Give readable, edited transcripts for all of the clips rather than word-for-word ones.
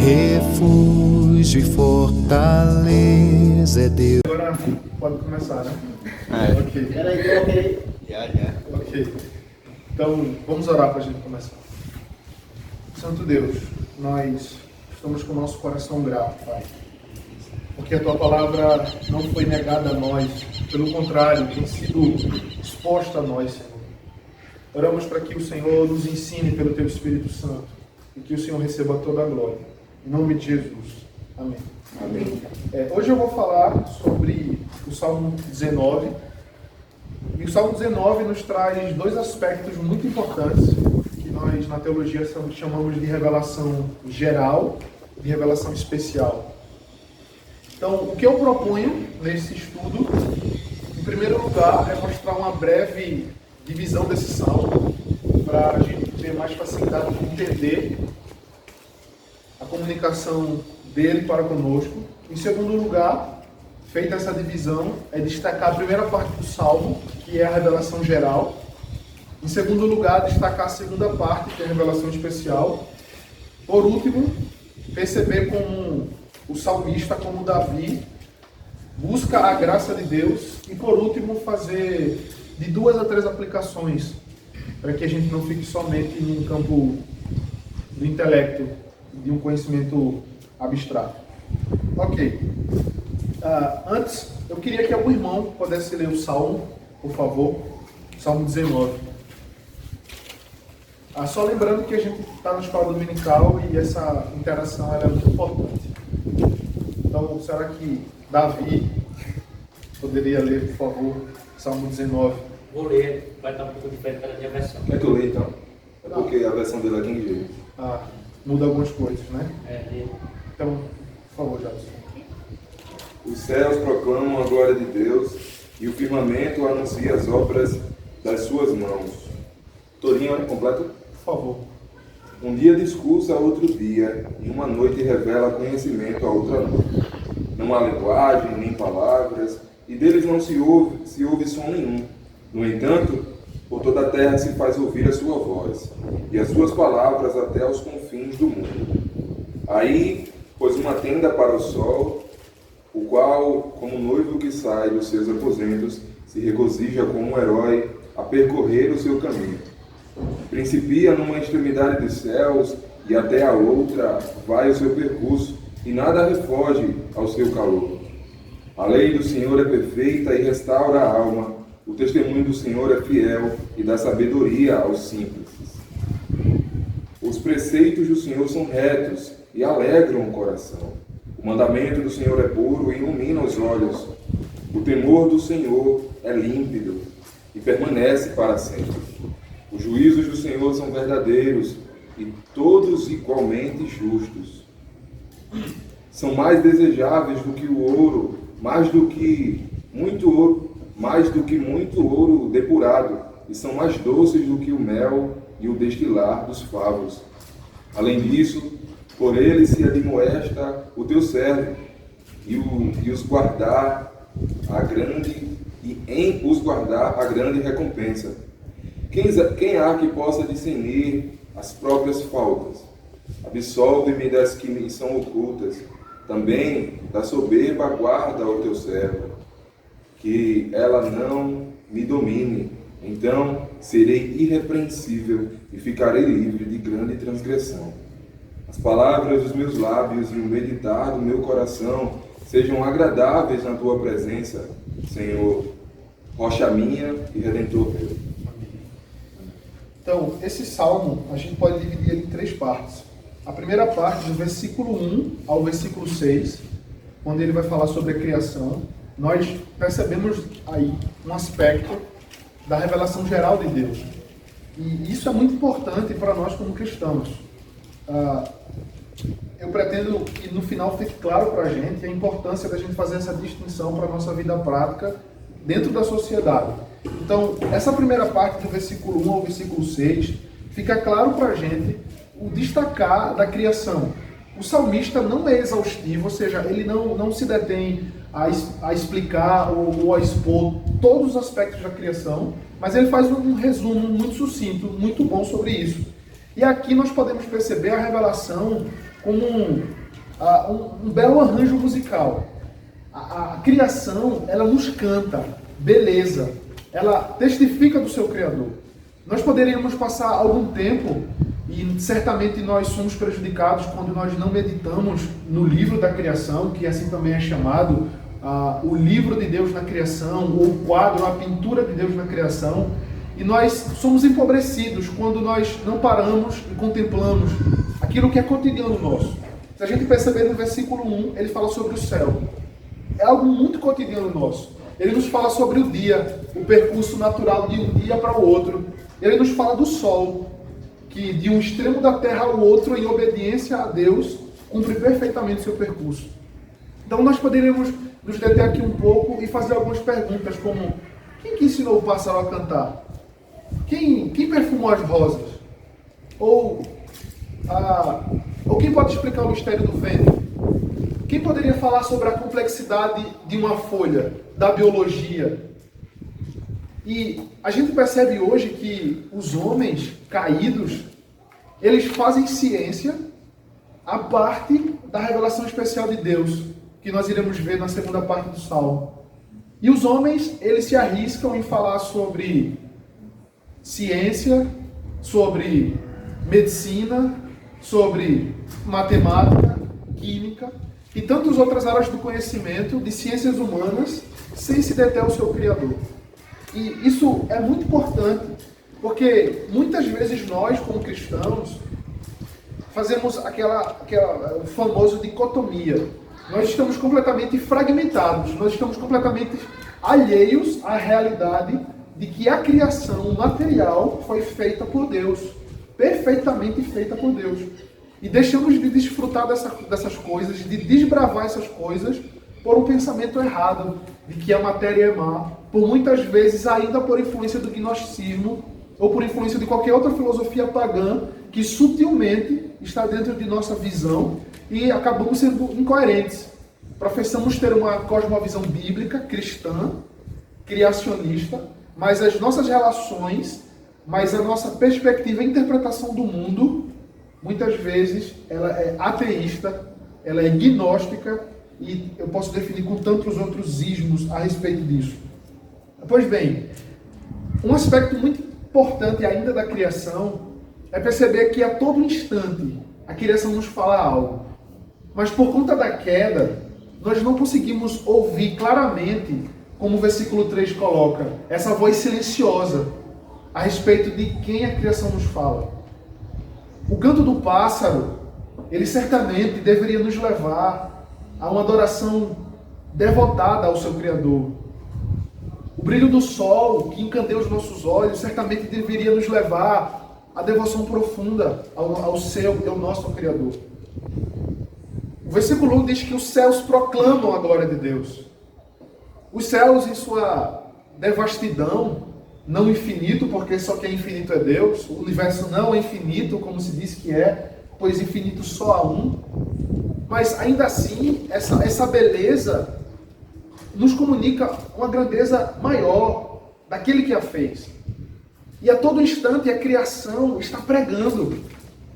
refúgio e fortaleza é Deus. Agora pode começar, né? Ok. Ok. Ok. Então, vamos orar para a gente começar. Santo Deus, nós estamos com o nosso coração grato, Pai. Porque a Tua palavra não foi negada a nós, pelo contrário, tem sido exposta a nós, Senhor. Oramos para que o Senhor nos ensine pelo Teu Espírito Santo e que o Senhor receba toda a glória. Em nome de Jesus. Amém. Amém. Hoje eu vou falar sobre o Salmo 19. E o Salmo 19 nos traz dois aspectos muito importantes que nós na teologia chamamos de revelação geral e revelação especial. Então, o que eu proponho nesse estudo, em primeiro lugar, é mostrar uma breve divisão desse salmo para a gente ter mais facilidade de entender a comunicação dele para conosco. Em segundo lugar, feita essa divisão, é destacar a primeira parte do salmo, que é a revelação geral. Em segundo lugar, destacar a segunda parte, que é a revelação especial. Por último, perceber como o salmista, como Davi, busca a graça de Deus. E por último, fazer de 2 a 3 aplicações, para que a gente não fique somente num campo do intelecto, de um conhecimento abstrato. Ok. Antes, eu queria que algum irmão pudesse ler o Salmo, por favor. Salmo 19. Só lembrando que a gente está na escola dominical e essa interação é muito importante. Então, será que Davi poderia ler, por favor, Salmo 19? Vou ler, vai estar um pouco diferente da minha versão. Quer que eu leia então? É porque a versão dele é King James. Muda algumas coisas, né? É. Então, por favor, Jadson. Os céus proclamam a glória de Deus e o firmamento anuncia as obras das suas mãos. Todinho, olha, completo? Por favor. Um dia discursa a outro dia, e uma noite revela conhecimento a outra noite. Não há linguagem, nem palavras, e deles não se ouve som nenhum. No entanto, por toda a terra se faz ouvir a sua voz, e as suas palavras até aos confins do mundo. Aí pôs uma tenda para o sol, o qual, como noivo que sai dos seus aposentos, se regozija como um herói a percorrer o seu caminho. Principia numa extremidade dos céus, e até a outra vai o seu percurso, e nada refoge ao seu calor. A lei do Senhor é perfeita e restaura a alma. O testemunho do Senhor é fiel e dá sabedoria aos simples. Os preceitos do Senhor são retos e alegram o coração. O mandamento do Senhor é puro e ilumina os olhos. O temor do Senhor é límpido e permanece para sempre. Os juízos do Senhor são verdadeiros e todos igualmente justos. São mais desejáveis do que o ouro, mais do que muito ouro depurado, e são mais doces do que o mel e o destilar dos favos. Além disso, por ele se admoesta o teu servo, e os guardar em os guardar a grande recompensa. Quem há que possa discernir as próprias faltas? Absolve-me das que me são ocultas. Também da soberba guarda o teu servo, que ela não me domine. Então serei irrepreensível e ficarei livre de grande transgressão. As palavras dos meus lábios e o meditar do meu coração sejam agradáveis na tua presença, Senhor, rocha minha e redentor meu. Então, esse salmo a gente pode dividir ele em 3 partes. A primeira parte, do versículo 1 ao versículo 6, onde ele vai falar sobre a criação, nós percebemos aí um aspecto da revelação geral de Deus. E isso é muito importante para nós como cristãos. Eu pretendo que no final fique claro para a gente a importância da gente fazer essa distinção para a nossa vida prática dentro da sociedade. Então, essa primeira parte do versículo 1 ao versículo 6, fica claro para a gente o destacar da criação. O salmista não é exaustivo, ou seja, ele não se detém a explicar ou a expor todos os aspectos da criação, mas ele faz um resumo muito sucinto, muito bom sobre isso. E aqui nós podemos perceber a revelação como um belo arranjo musical. A criação, ela nos canta beleza, ela testifica do seu Criador. Nós poderíamos passar algum tempo, e certamente nós somos prejudicados quando nós não meditamos no livro da criação, que assim também é chamado, o livro de Deus na criação, ou o quadro, a pintura de Deus na criação, e nós somos empobrecidos quando nós não paramos e contemplamos aquilo que é cotidiano nosso. Se a gente perceber no versículo 1, ele fala sobre o céu. É algo muito cotidiano nosso. Ele nos fala sobre o dia, o percurso natural de um dia para o outro. Ele nos fala do sol, que de um extremo da terra ao outro, em obediência a Deus, cumpre perfeitamente o seu percurso. Então nós poderíamos nos deter aqui um pouco e fazer algumas perguntas, como: quem que ensinou o pássaro a cantar? Quem perfumou as rosas? Ou quem pode explicar o mistério do vento? Quem poderia falar sobre a complexidade de uma folha, da biologia? E a gente percebe hoje que os homens caídos, eles fazem ciência a parte da revelação especial de Deus, que nós iremos ver na segunda parte do Salmo. E os homens, eles se arriscam em falar sobre ciência, sobre medicina, sobre matemática, química e tantas outras áreas do conhecimento, de ciências humanas, sem se deter ao seu Criador. E isso é muito importante, porque muitas vezes nós, como cristãos, fazemos aquela famosa dicotomia. Nós estamos completamente fragmentados, nós estamos completamente alheios à realidade de que a criação material foi feita por Deus, perfeitamente feita por Deus. E deixamos de desfrutar dessas coisas, de desbravar essas coisas, por um pensamento errado de que a matéria é má, por muitas vezes ainda por influência do gnosticismo ou por influência de qualquer outra filosofia pagã que sutilmente está dentro de nossa visão e acabamos sendo incoerentes. Professamos ter uma cosmovisão bíblica, cristã, criacionista, mas as nossas relações, mas a nossa perspectiva e interpretação do mundo, muitas vezes, ela é ateísta, ela é gnóstica, e eu posso definir com tantos outros ismos a respeito disso. Pois bem, um aspecto muito importante ainda da criação é perceber que a todo instante a criação nos fala algo. Mas por conta da queda, nós não conseguimos ouvir claramente, como o versículo 3 coloca, essa voz silenciosa a respeito de quem a criação nos fala. O canto do pássaro, ele certamente deveria nos levar a uma adoração devotada ao seu Criador. O brilho do sol, que encandeia os nossos olhos, certamente deveria nos levar à devoção profunda ao nosso Criador. O versículo 1 diz que os céus proclamam a glória de Deus. Os céus, em sua devastidão, não infinito, porque só quem é infinito é Deus. O universo não é infinito, como se diz que é, pois infinito só há um. Mas ainda assim, essa beleza nos comunica uma grandeza maior daquele que a fez. E a todo instante a criação está pregando.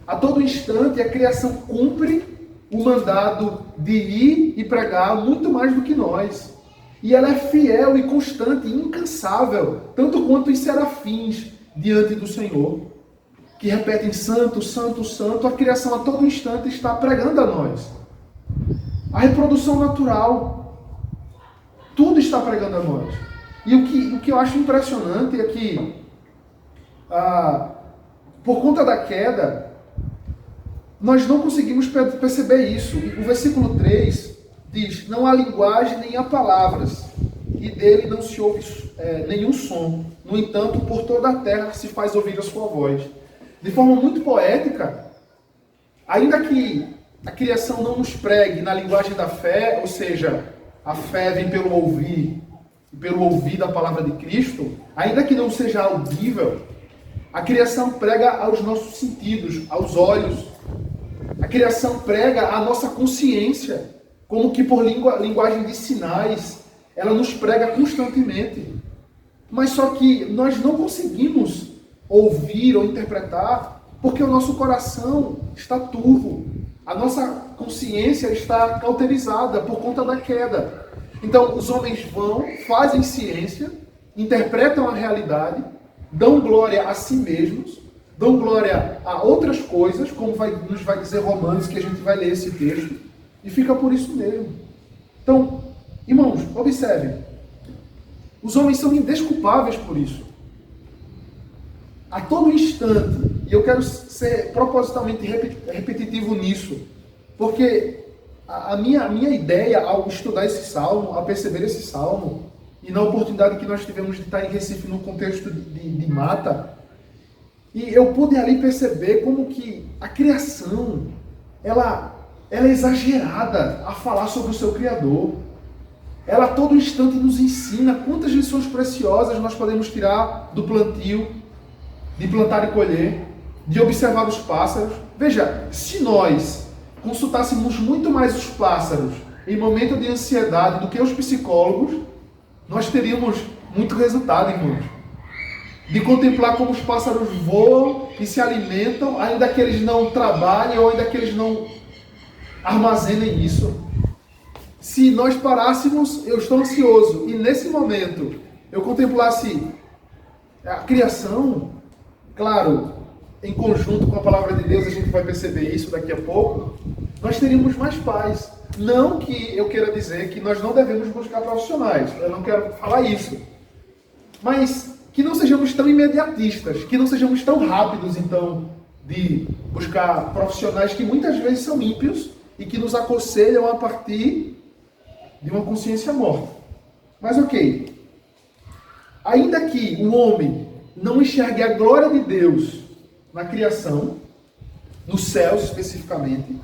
A todo instante a criação cumpre o mandado de ir e pregar muito mais do que nós. E ela é fiel e constante e incansável, tanto quanto os serafins diante do Senhor, que repetem santo, santo, santo. A criação a todo instante está pregando a nós. A reprodução natural, tudo está pregando a nós. E o que eu acho impressionante é que, por conta da queda, nós não conseguimos perceber isso. O versículo 3 diz: não há linguagem nem há palavras, e dele não se ouve nenhum som. No entanto, por toda a terra se faz ouvir a sua voz. De forma muito poética, ainda que a criação não nos pregue na linguagem da fé, ou seja, a fé vem pelo ouvir da palavra de Cristo, ainda que não seja audível, a criação prega aos nossos sentidos, aos olhos. A criação prega a nossa consciência, como que por linguagem de sinais, ela nos prega constantemente. Mas só que nós não conseguimos ouvir ou interpretar, porque o nosso coração está turvo. A nossa consciência está cauterizada por conta da queda. Então, os homens vão, fazem ciência, interpretam a realidade, dão glória a si mesmos, dão glória a outras coisas, como nos vai dizer Romanos, que a gente vai ler esse texto, e fica por isso mesmo. Então, irmãos, observem. Os homens são indesculpáveis por isso. A todo instante, e eu quero ser propositalmente repetitivo nisso, porque a minha ideia ao estudar esse salmo, ao perceber esse salmo, e na oportunidade que nós tivemos de estar em Recife no contexto de mata, e eu pude ali perceber como que a criação, ela é exagerada a falar sobre o seu Criador. Ela a todo instante nos ensina quantas lições preciosas nós podemos tirar do plantio, de plantar e colher, de observar os pássaros. Veja, se nós consultássemos muito mais os pássaros em momento de ansiedade do que os psicólogos, nós teríamos muito resultado, irmãos. De contemplar como os pássaros voam e se alimentam, ainda que eles não trabalhem ou ainda que eles não armazenem isso. Se nós parássemos, eu estou ansioso, e nesse momento eu contemplasse a criação, claro, em conjunto com a palavra de Deus, a gente vai perceber isso daqui a pouco, nós teríamos mais paz. Não que eu queira dizer que nós não devemos buscar profissionais, eu não quero falar isso, mas que não sejamos tão imediatistas, que não sejamos tão rápidos, então, de buscar profissionais que muitas vezes são ímpios e que nos aconselham a partir de uma consciência morta. Mas ok, ainda que o homem não enxergue a glória de Deus na criação, nos céus especificamente,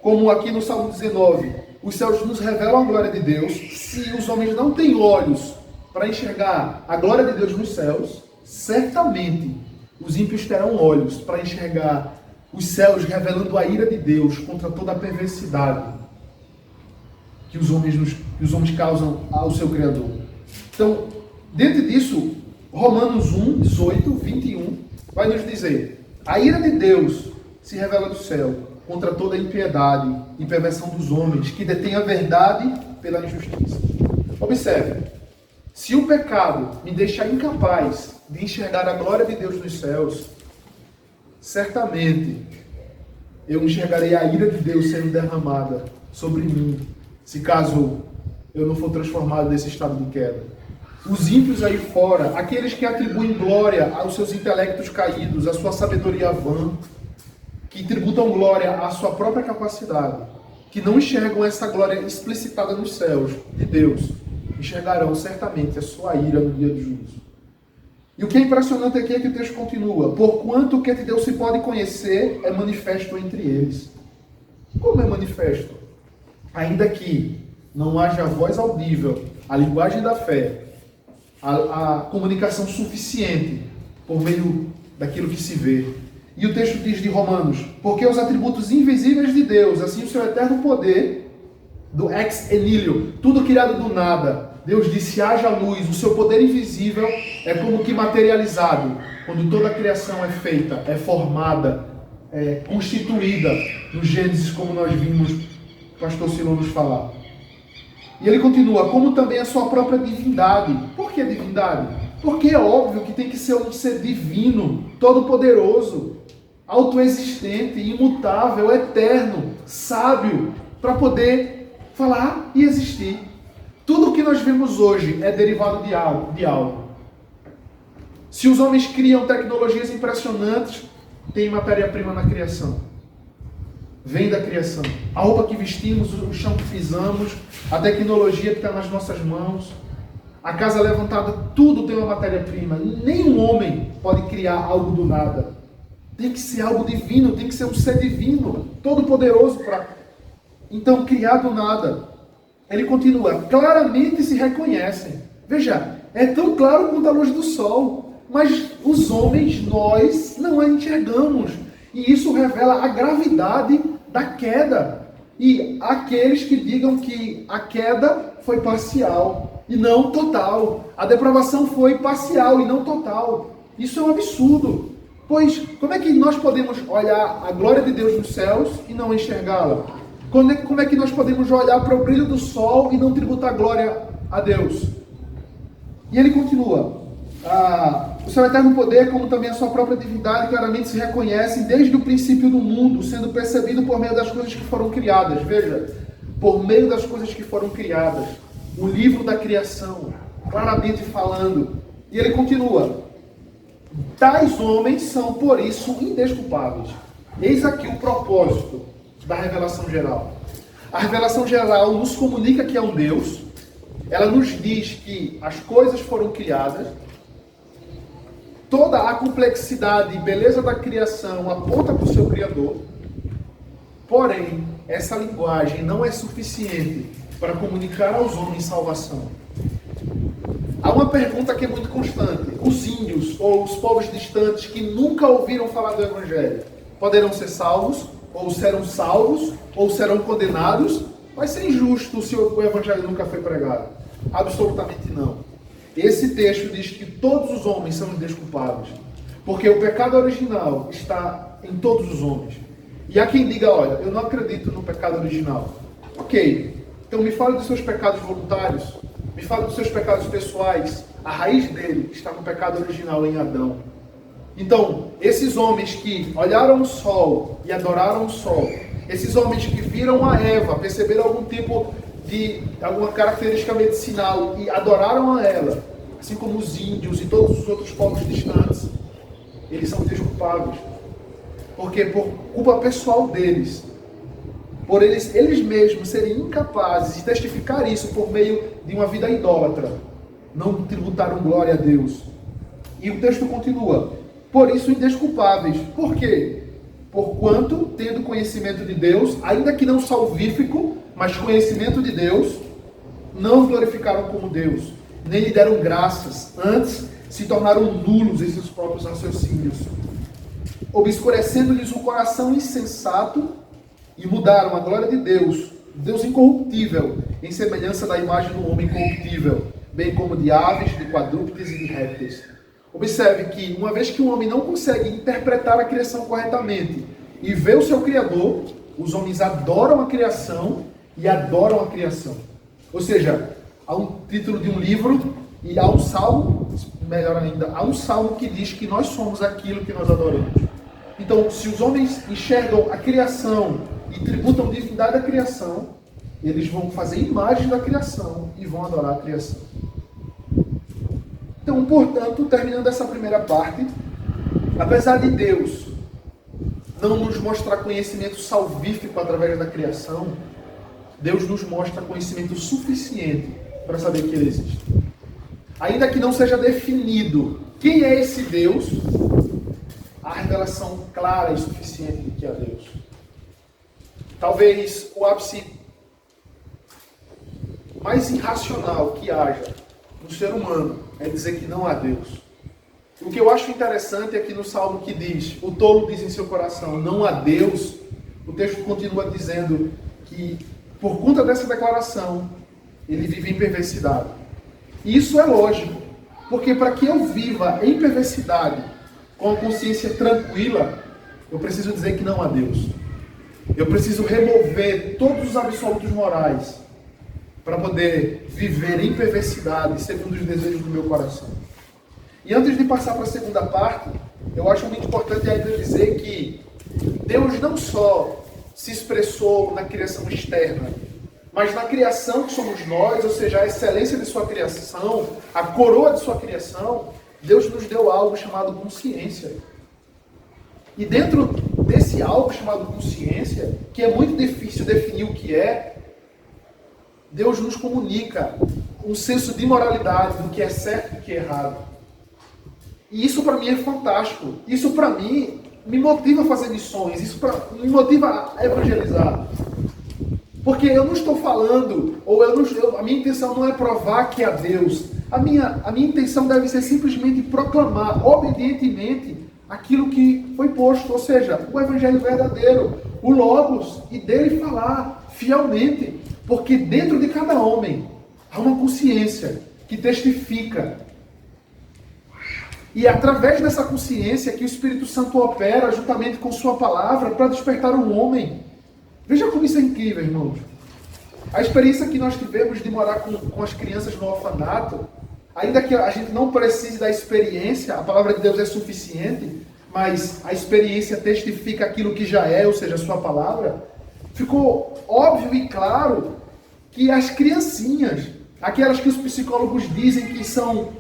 como aqui no Salmo 19, os céus nos revelam a glória de Deus, se os homens não têm olhos para enxergar a glória de Deus nos céus, certamente os ímpios terão olhos para enxergar os céus revelando a ira de Deus contra toda a perversidade que os homens causam ao seu Criador. Então, dentro disso, Romanos 1, 18, 21, vai nos dizer: a ira de Deus se revela do céu contra toda a impiedade e perversão dos homens que detêm a verdade pela injustiça. Observe, se o pecado me deixar incapaz de enxergar a glória de Deus nos céus, certamente eu enxergarei a ira de Deus sendo derramada sobre mim, se caso eu não for transformado nesse estado de queda. Os ímpios aí fora, aqueles que atribuem glória aos seus intelectos caídos, à sua sabedoria vã, que tributam glória à sua própria capacidade, que não enxergam essa glória explicitada nos céus de Deus, enxergarão certamente a sua ira no dia do juízo. E o que é impressionante aqui é que o texto continua: porquanto o que de Deus se pode conhecer é manifesto entre eles. Como é manifesto? Ainda que não haja voz audível, a linguagem da fé, a comunicação suficiente por meio daquilo que se vê. E o texto diz de Romanos: porque os atributos invisíveis de Deus, assim o seu eterno poder, do ex nihilo, tudo criado do nada, Deus disse: haja luz. O seu poder invisível é como que materializado, quando toda a criação é feita, é formada, é constituída no Gênesis, como nós vimos o pastor Silão nos falar. E ele continua: como também a sua própria divindade. Por que divindade? Porque é óbvio que tem que ser um ser divino, todo-poderoso, autoexistente, imutável, eterno, sábio, para poder falar e existir. Tudo o que nós vemos hoje é derivado de algo. Se os homens criam tecnologias impressionantes, tem matéria-prima na criação. Vem da criação. A roupa que vestimos, o chão que pisamos, a tecnologia que está nas nossas mãos, a casa levantada, tudo tem uma matéria-prima. Nenhum homem pode criar algo do nada. Tem que ser algo divino, tem que ser um ser divino, todo-poderoso para... Então, criar do nada. Ele continua: claramente se reconhecem. Veja, é tão claro quanto a luz do sol, mas os homens, nós, não a enxergamos. E isso revela a gravidade da queda. E aqueles que digam que a queda foi parcial e não total. A depravação foi parcial e não total. Isso é um absurdo. Pois, como é que nós podemos olhar a glória de Deus nos céus e não enxergá-la? Como é que nós podemos olhar para o brilho do sol e não tributar glória a Deus? E ele continua. O seu eterno poder, como também a sua própria divindade, claramente se reconhecem desde o princípio do mundo, sendo percebido por meio das coisas que foram criadas. Veja, por meio das coisas que foram criadas. O livro da criação, claramente falando. E ele continua. Tais homens são, por isso, indesculpáveis. Eis aqui o propósito da revelação geral. A revelação geral nos comunica que é um Deus. Ela nos diz que as coisas foram criadas. Toda a complexidade e beleza da criação aponta para o seu Criador. Porém, essa linguagem não é suficiente para comunicar aos homens salvação. Há uma pergunta que é muito constante. Os índios ou os povos distantes que nunca ouviram falar do Evangelho poderão ser salvos? Ou serão salvos? Ou serão condenados? Vai ser injusto se o Evangelho nunca foi pregado. Absolutamente não. Esse texto diz que todos os homens são indesculpáveis. Porque o pecado original está em todos os homens. E há quem diga, olha, eu não acredito no pecado original. Ok, então me fale dos seus pecados voluntários. Me fale dos seus pecados pessoais. A raiz dele está no pecado original em Adão. Então, esses homens que olharam o sol e adoraram o sol, esses homens que viram a Eva, perceberam algum tipo de alguma característica medicinal e adoraram a ela, assim como os índios e todos os outros povos distantes, eles são desculpáveis. Porque por culpa pessoal deles, por eles mesmos serem incapazes de testificar isso por meio de uma vida idólatra, não tributaram glória a Deus. E o texto continua. Por isso, indesculpáveis. Por quê? Porquanto, tendo conhecimento de Deus, ainda que não salvífico, mas conhecimento de Deus, não glorificaram como Deus, nem lhe deram graças, antes se tornaram nulos em seus próprios raciocínios, obscurecendo-lhes o coração insensato, e mudaram a glória de Deus, Deus incorruptível, em semelhança da imagem do homem corruptível, bem como de aves, de quadrúpedes e de répteis. Observe que, uma vez que o homem não consegue interpretar a criação corretamente e ver o seu Criador, os homens adoram a criação e adoram a criação. Ou seja, há um título de um livro e há um salmo, melhor ainda, há um salmo que diz que nós somos aquilo que nós adoramos. Então, se os homens enxergam a criação e tributam divindade à criação, eles vão fazer imagem da criação e vão adorar a criação. Então, portanto, terminando essa primeira parte, apesar de Deus não nos mostrar conhecimento salvífico através da criação, Deus nos mostra conhecimento suficiente para saber que Ele existe. Ainda que não seja definido quem é esse Deus, há revelação clara e suficiente de que há Deus. Talvez o ápice mais irracional que haja no ser humano é dizer que não há Deus. O que eu acho interessante é que no salmo que diz, o tolo diz em seu coração, não há Deus, o texto continua dizendo que por conta dessa declaração, ele vive em perversidade. E isso é lógico, porque para que eu viva em perversidade, com a consciência tranquila, eu preciso dizer que não há Deus. Eu preciso remover todos os absolutos morais para poder viver em perversidade segundo os desejos do meu coração. E antes de passar para a segunda parte, eu acho muito importante ainda dizer que Deus não só se expressou na criação externa, mas na criação que somos nós, ou seja, a excelência de sua criação, a coroa de sua criação, Deus nos deu algo chamado consciência. E dentro desse algo chamado consciência, que é muito difícil definir o que é, Deus nos comunica um senso de moralidade, do que é certo e do que é errado. E isso para mim é fantástico. Isso para mim me motiva a fazer missões. Isso me motiva a evangelizar. Porque eu não estou falando, ou a minha intenção não é provar que há Deus. A minha intenção deve ser simplesmente proclamar obedientemente aquilo que foi posto. Ou seja, o evangelho verdadeiro, o Logos, e dele falar fielmente. Porque dentro de cada homem há uma consciência que testifica. E é através dessa consciência que o Espírito Santo opera juntamente com sua palavra para despertar um homem. Veja como isso é incrível, irmãos. A experiência que nós tivemos de morar com as crianças no orfanato, ainda que a gente não precise da experiência, a palavra de Deus é suficiente, mas a experiência testifica aquilo que já é, ou seja, a sua palavra. Ficou óbvio e claro que as criancinhas, aquelas que os psicólogos dizem que são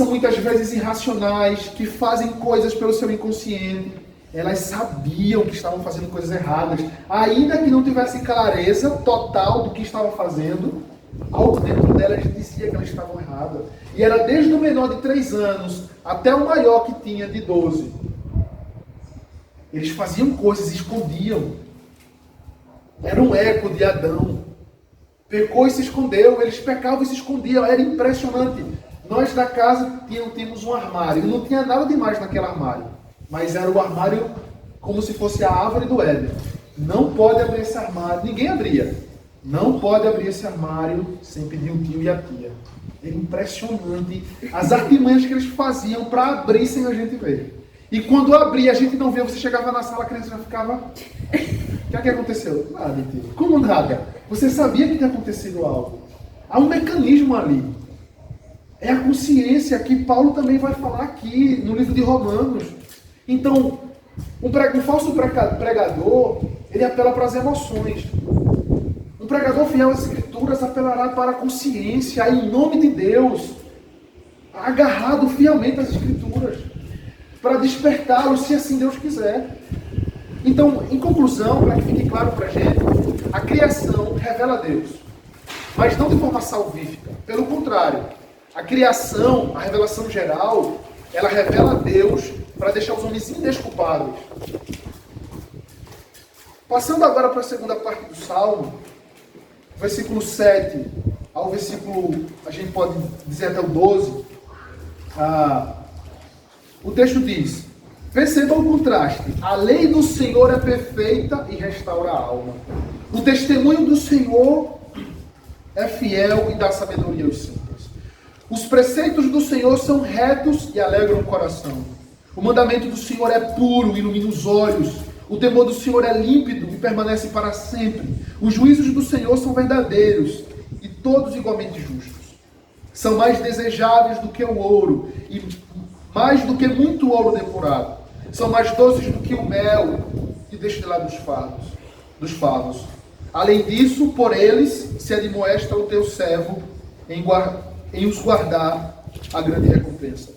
muitas vezes irracionais, que fazem coisas pelo seu inconsciente, elas sabiam que estavam fazendo coisas erradas, ainda que não tivessem clareza total do que estavam fazendo, algo dentro delas dizia que elas estavam erradas. E era desde o menor de 3 anos até o maior que tinha de 12. Eles faziam coisas, escondiam. Era um eco de Adão. Pecou e se escondeu, eles pecavam e se escondiam, era impressionante. Nós da casa tínhamos um armário, não tinha nada demais naquele armário, mas era o armário como se fosse a árvore do Éden. Não pode abrir esse armário, ninguém abria. Não pode abrir esse armário sem pedir o tio e a tia. Era impressionante as artimanhas que eles faziam para abrir sem a gente ver. E quando abria, a gente não via, você chegava na sala, a criança já ficava... O que aconteceu? Nada, tio. Como nada? Você sabia que tinha acontecido algo. Há um mecanismo ali. É a consciência que Paulo também vai falar aqui no livro de Romanos. Então, um falso pregador, ele apela para as emoções. Um pregador fiel às Escrituras apelará para a consciência, em nome de Deus, agarrado fielmente às Escrituras, para despertá-lo, se assim Deus quiser. Então, em conclusão, para que fique claro para a gente, a criação revela Deus, mas não de forma salvífica. Pelo contrário, a criação, a revelação geral, ela revela Deus para deixar os homens indesculpáveis. Passando agora para a segunda parte do Salmo, versículo 7 ao versículo, a gente pode dizer até o 12, o texto diz: perceba o contraste. A lei do Senhor é perfeita e restaura a alma. O testemunho do Senhor é fiel e dá sabedoria aos simples. Os preceitos do Senhor são retos e alegram o coração. O mandamento do Senhor é puro e ilumina os olhos. O temor do Senhor é límpido e permanece para sempre. Os juízos do Senhor são verdadeiros e todos igualmente justos. São mais desejáveis do que o ouro e mais do que muito ouro depurado. São mais doces do que o mel e destilado dos favos. Além disso, por eles se admoesta o teu servo em os guardar a grande recompensa.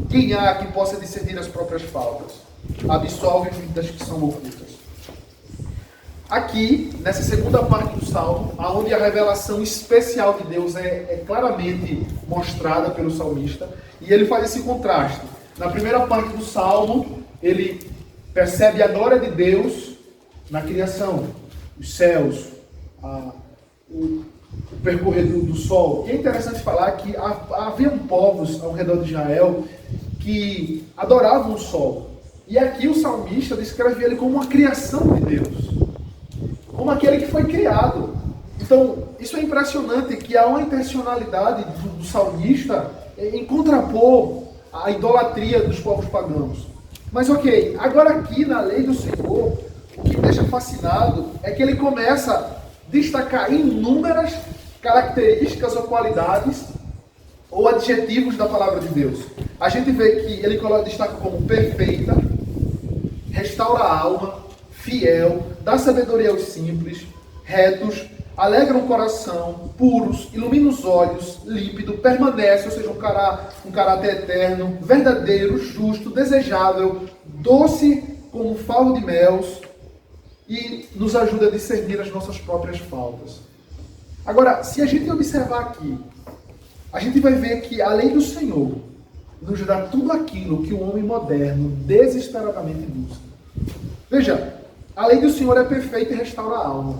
Quem há que possa discernir as próprias faltas? Absolve-me das que são ocultas. Aqui, nessa segunda parte do Salmo, onde a revelação especial de Deus é claramente mostrada pelo salmista, e ele faz esse contraste. Na primeira parte do Salmo, ele percebe a glória de Deus na criação, os céus, o percorrer do sol. E é interessante falar que havia povos ao redor de Israel que adoravam o sol. E aqui o salmista descreve ele como uma criação de Deus, como aquele que foi criado. Então, isso é impressionante, que há uma intencionalidade do salmista em contrapor a idolatria dos povos pagãos. Mas ok, agora aqui na lei do Senhor, o que me deixa fascinado é que ele começa a destacar inúmeras características ou qualidades ou adjetivos da palavra de Deus. A gente vê que ele destaca como perfeita, restaura a alma, fiel, dá sabedoria aos simples, retos, alegra o coração, puros, ilumina os olhos, límpido, permanece, ou seja, um caráter eterno, verdadeiro, justo, desejável, doce como favo de mel, e nos ajuda a discernir as nossas próprias faltas. Agora, se a gente observar aqui, a gente vai ver que a lei do Senhor nos dá tudo aquilo que o homem moderno desesperadamente busca. Veja, a lei do Senhor é perfeita e restaura a alma.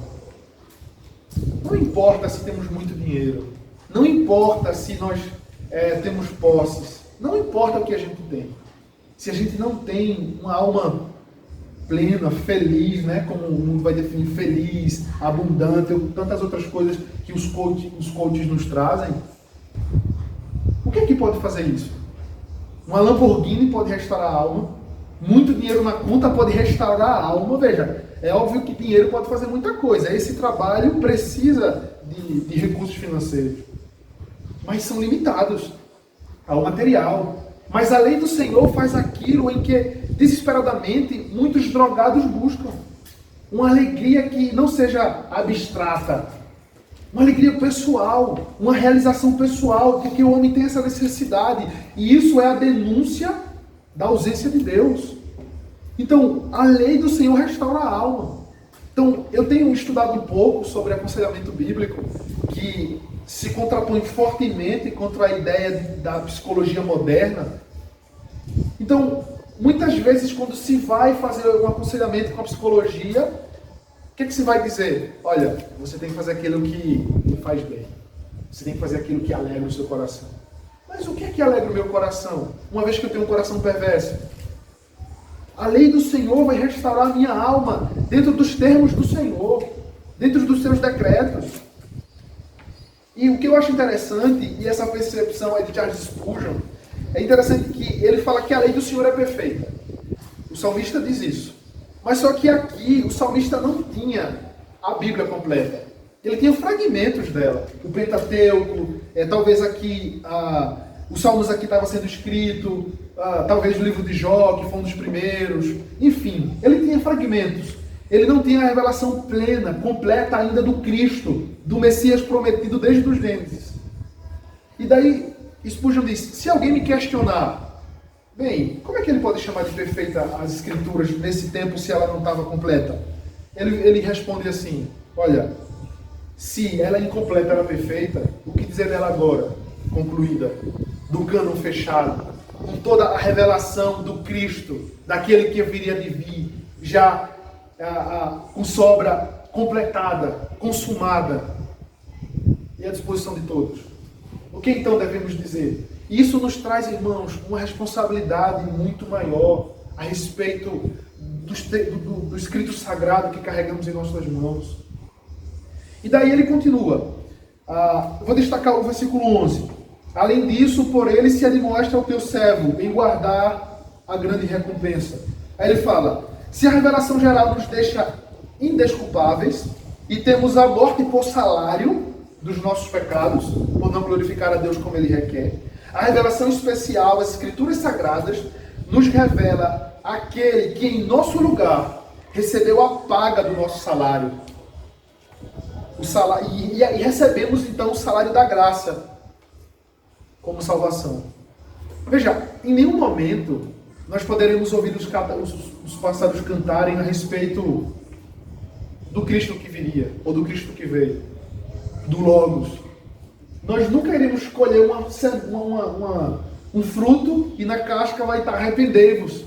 Não importa se temos muito dinheiro, não importa se nós temos posses, não importa o que a gente tem. Se a gente não tem uma alma plena, feliz, né, como o mundo vai definir feliz, abundante, ou tantas outras coisas que os coaches nos trazem, o que é que pode fazer isso? Uma Lamborghini pode restaurar a alma. Muito dinheiro na conta pode restaurar a alma. Veja, é óbvio que dinheiro pode fazer muita coisa. Esse trabalho precisa de recursos financeiros. Mas são limitados ao material. Mas a lei do Senhor faz aquilo em que desesperadamente muitos drogados buscam. Uma alegria que não seja abstrata. Uma alegria pessoal, uma realização pessoal, porque o homem tem essa necessidade. E isso é a denúncia da ausência de Deus. Então, a lei do Senhor restaura a alma. Então, eu tenho estudado um pouco sobre aconselhamento bíblico, que se contrapõe fortemente contra a ideia da psicologia moderna. Então, muitas vezes, quando se vai fazer um aconselhamento com a psicologia, o que se vai dizer? Olha, você tem que fazer aquilo que lhe faz bem. Você tem que fazer aquilo que alegra o seu coração. Mas o que é que alegra o meu coração? Uma vez que eu tenho um coração perverso. A lei do Senhor vai restaurar a minha alma dentro dos termos do Senhor, dentro dos seus decretos. E o que eu acho interessante, e essa percepção é de Charles Spurgeon, é interessante que ele fala que a lei do Senhor é perfeita. O salmista diz isso. Mas só que aqui o salmista não tinha a Bíblia completa. Ele tinha fragmentos dela. O Pentateuco, talvez aqui, os Salmos aqui estavam sendo escrito, talvez o livro de Jó, que foi um dos primeiros. Enfim, ele tinha fragmentos. Ele não tinha a revelação plena, completa ainda do Cristo, do Messias prometido desde os Gênesis. E daí, Spurgeon diz, se alguém me questionar, bem, como é que ele pode chamar de perfeita as Escrituras nesse tempo se ela não estava completa? Ele responde assim, olha, se ela é incompleta, ela é perfeita, o que dizer dela agora, concluída, do cânon fechado, com toda a revelação do Cristo, daquele que viria de vir, já com sobra completada, consumada, e à disposição de todos. O que então devemos dizer? Isso nos traz, irmãos, uma responsabilidade muito maior a respeito do escrito sagrado que carregamos em nossas mãos. E daí ele continua. Vou destacar o versículo 11. Além disso, por ele se admoesta ao teu servo em guardar a grande recompensa. Aí ele fala, se a revelação geral nos deixa indesculpáveis e temos a morte por salário dos nossos pecados, por não glorificar a Deus como ele requer, a revelação especial, as Escrituras Sagradas, nos revela aquele que em nosso lugar recebeu a paga do nosso salário. E recebemos então o salário da graça como salvação. Veja, em nenhum momento nós poderemos ouvir os passados cantarem a respeito do Cristo que viria, ou do Cristo que veio, do Logos. Nós nunca iremos colher um fruto e na casca vai estar arrependei-vos.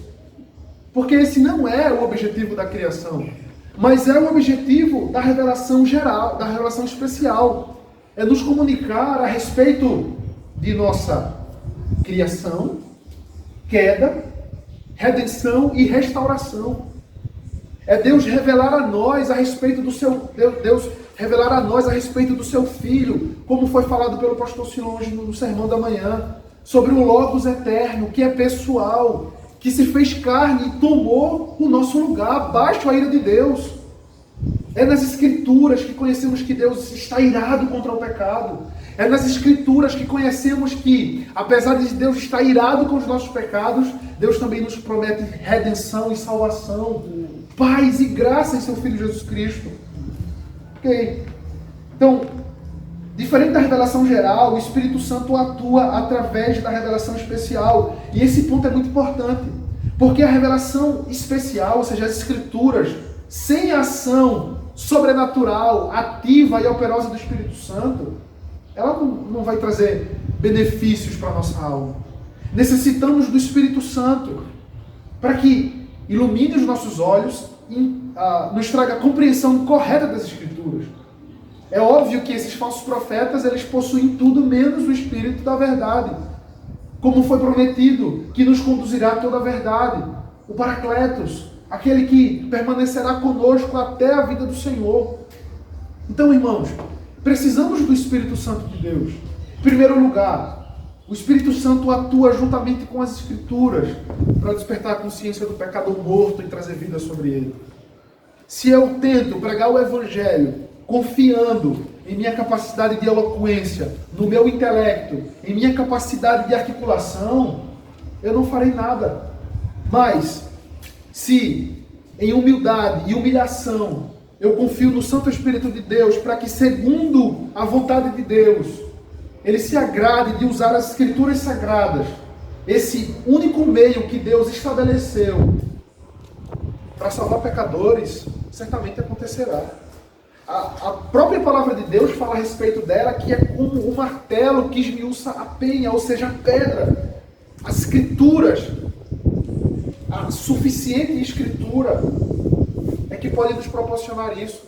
Porque esse não é o objetivo da criação, mas é o objetivo da revelação geral, da revelação especial. É nos comunicar a respeito de nossa criação, queda, redenção e restauração. É Deus revelar a nós a respeito do seu Deus revelar a nós a respeito do seu Filho, como foi falado pelo pastor Silonge no Sermão da Manhã, sobre o Logos eterno, que é pessoal, que se fez carne e tomou o nosso lugar, abaixo a ira de Deus. É nas Escrituras que conhecemos que Deus está irado contra o pecado. É nas Escrituras que conhecemos que, apesar de Deus estar irado com os nossos pecados, Deus também nos promete redenção e salvação, paz e graça em seu Filho Jesus Cristo. Ok? Então, diferente da revelação geral, o Espírito Santo atua através da revelação especial. E esse ponto é muito importante. Porque a revelação especial, ou seja, as Escrituras, sem a ação sobrenatural, ativa e operosa do Espírito Santo, ela não vai trazer benefícios para a nossa alma. Necessitamos do Espírito Santo para que ilumine os nossos olhos e nos traga a compreensão correta das Escrituras. É óbvio que esses falsos profetas, eles possuem tudo menos o Espírito da verdade. Como foi prometido, que nos conduzirá a toda a verdade. O Paracletos, aquele que permanecerá conosco até a vida do Senhor. Então, irmãos, precisamos do Espírito Santo de Deus. Em primeiro lugar, O Espírito Santo atua juntamente com as Escrituras para despertar a consciência do pecador morto e trazer vida sobre ele. Se eu tento pregar o Evangelho confiando em minha capacidade de eloquência, no meu intelecto, em minha capacidade de articulação, eu não farei nada. Mas, se em humildade e humilhação eu confio no Santo Espírito de Deus para que, segundo a vontade de Deus, Ele se agrade de usar as Escrituras Sagradas, esse único meio que Deus estabeleceu para salvar pecadores, certamente acontecerá. A própria palavra de Deus fala a respeito dela que é como um martelo que esmiuça a penha, ou seja, a pedra. As Escrituras, a suficiente Escritura é que pode nos proporcionar isso.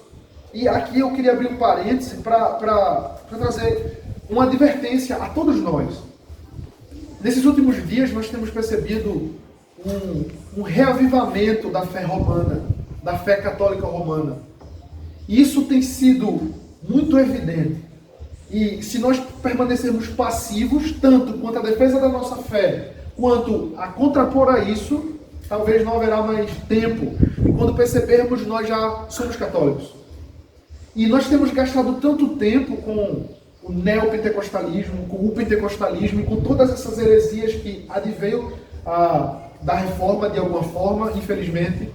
E aqui eu queria abrir um parêntese para trazer uma advertência a todos nós. Nesses últimos dias nós temos percebido um reavivamento da fé romana, da fé católica romana. E isso tem sido muito evidente. E se nós permanecermos passivos, tanto quanto a defesa da nossa fé, quanto a contrapor a isso, talvez não haverá mais tempo. E quando percebermos, nós já somos católicos. E nós temos gastado tanto tempo com o neopentecostalismo, com o pentecostalismo, e com todas essas heresias que adveio da reforma de alguma forma, infelizmente.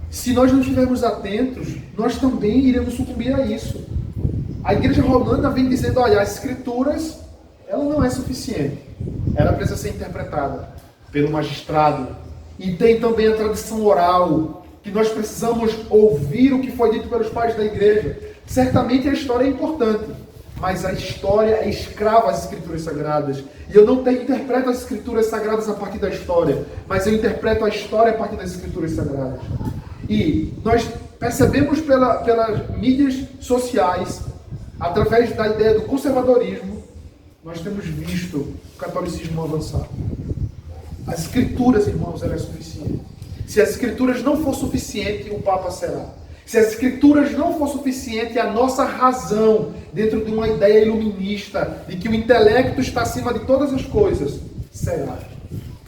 Se nós não estivermos atentos, nós também iremos sucumbir a isso. A igreja romana vem dizendo, olha, as Escrituras, ela não é suficiente. Ela precisa ser interpretada pelo magistrado. E tem também a tradição oral, que nós precisamos ouvir o que foi dito pelos pais da igreja. Certamente a história é importante, mas a história é escrava às Escrituras Sagradas. E eu não interpreto as Escrituras Sagradas a partir da história, mas eu interpreto a história a partir das Escrituras Sagradas. E nós percebemos pelas mídias sociais, através da ideia do conservadorismo, nós temos visto o catolicismo avançar. As Escrituras, irmãos, ela é suficiente. Se as Escrituras não for suficiente, o Papa será. Se as Escrituras não for suficiente, a nossa razão, dentro de uma ideia iluminista, de que o intelecto está acima de todas as coisas, será.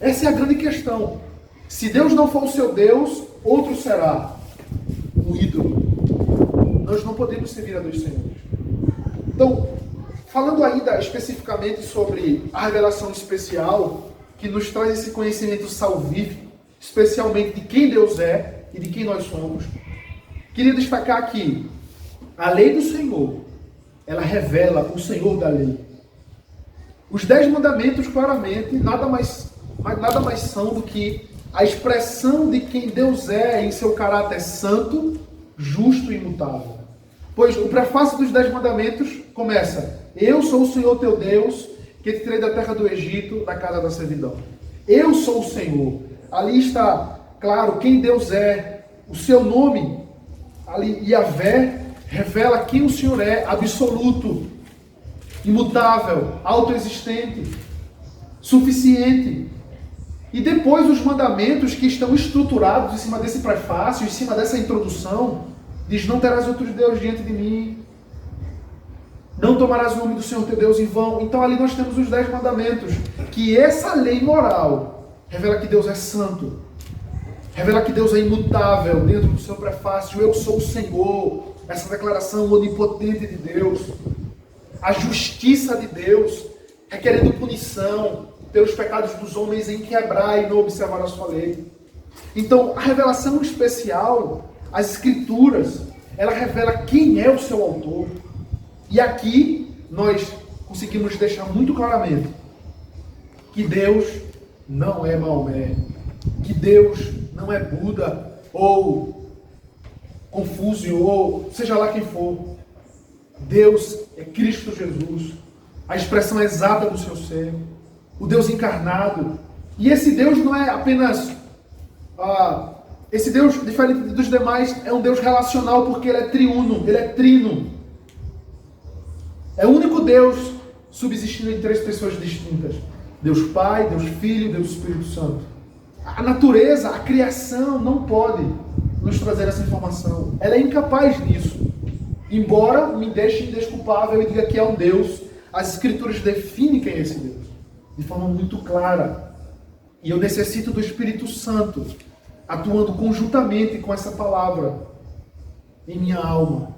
Essa é a grande questão. Se Deus não for o seu Deus, outro será um ídolo. Nós não podemos servir a dois senhores. Então, falando ainda especificamente sobre a revelação especial, que nos traz esse conhecimento salvífico, especialmente de quem Deus é e de quem nós somos, queria destacar que a lei do Senhor, ela revela o Senhor da lei. Os 10 mandamentos, claramente, nada mais são do que a expressão de quem Deus é em seu caráter santo, justo e imutável. Pois o prefácio dos 10 mandamentos começa: eu sou o Senhor teu Deus, que te tirei da terra do Egito, da casa da servidão. Eu sou o Senhor. Ali está claro quem Deus é, o seu nome, ali, Yahvé, revela quem o Senhor é, absoluto, imutável, autoexistente, suficiente. E depois os mandamentos que estão estruturados em cima desse prefácio, em cima dessa introdução, diz: não terás outros deuses diante de mim, não tomarás o nome do Senhor teu Deus em vão. Então ali nós temos os 10 mandamentos, que essa lei moral revela que Deus é santo, revela que Deus é imutável dentro do seu prefácio. Eu sou o Senhor, essa declaração onipotente de Deus, a justiça de Deus, requerendo punição pelos pecados dos homens em quebrar e não observar a sua lei. Então, a revelação especial, as Escrituras, ela revela quem é o seu autor. E aqui nós conseguimos deixar muito claramente que Deus não é Maomé, que Deus não é Buda, ou Confúcio, ou seja lá quem for. Deus é Cristo Jesus, a expressão exata do seu ser, o Deus encarnado. E esse Deus não é apenas... esse Deus, diferente dos demais, é um Deus relacional, porque ele é triuno, ele é trino. É o único Deus subsistindo em 3 pessoas distintas: Deus Pai, Deus Filho, Deus Espírito Santo. A natureza, a criação não pode nos trazer essa informação. Ela é incapaz disso. Embora me deixe indesculpável e diga que é um Deus as Escrituras definem quem é esse Deus, de forma muito clara. E eu necessito do Espírito Santo, atuando conjuntamente com essa palavra em minha alma.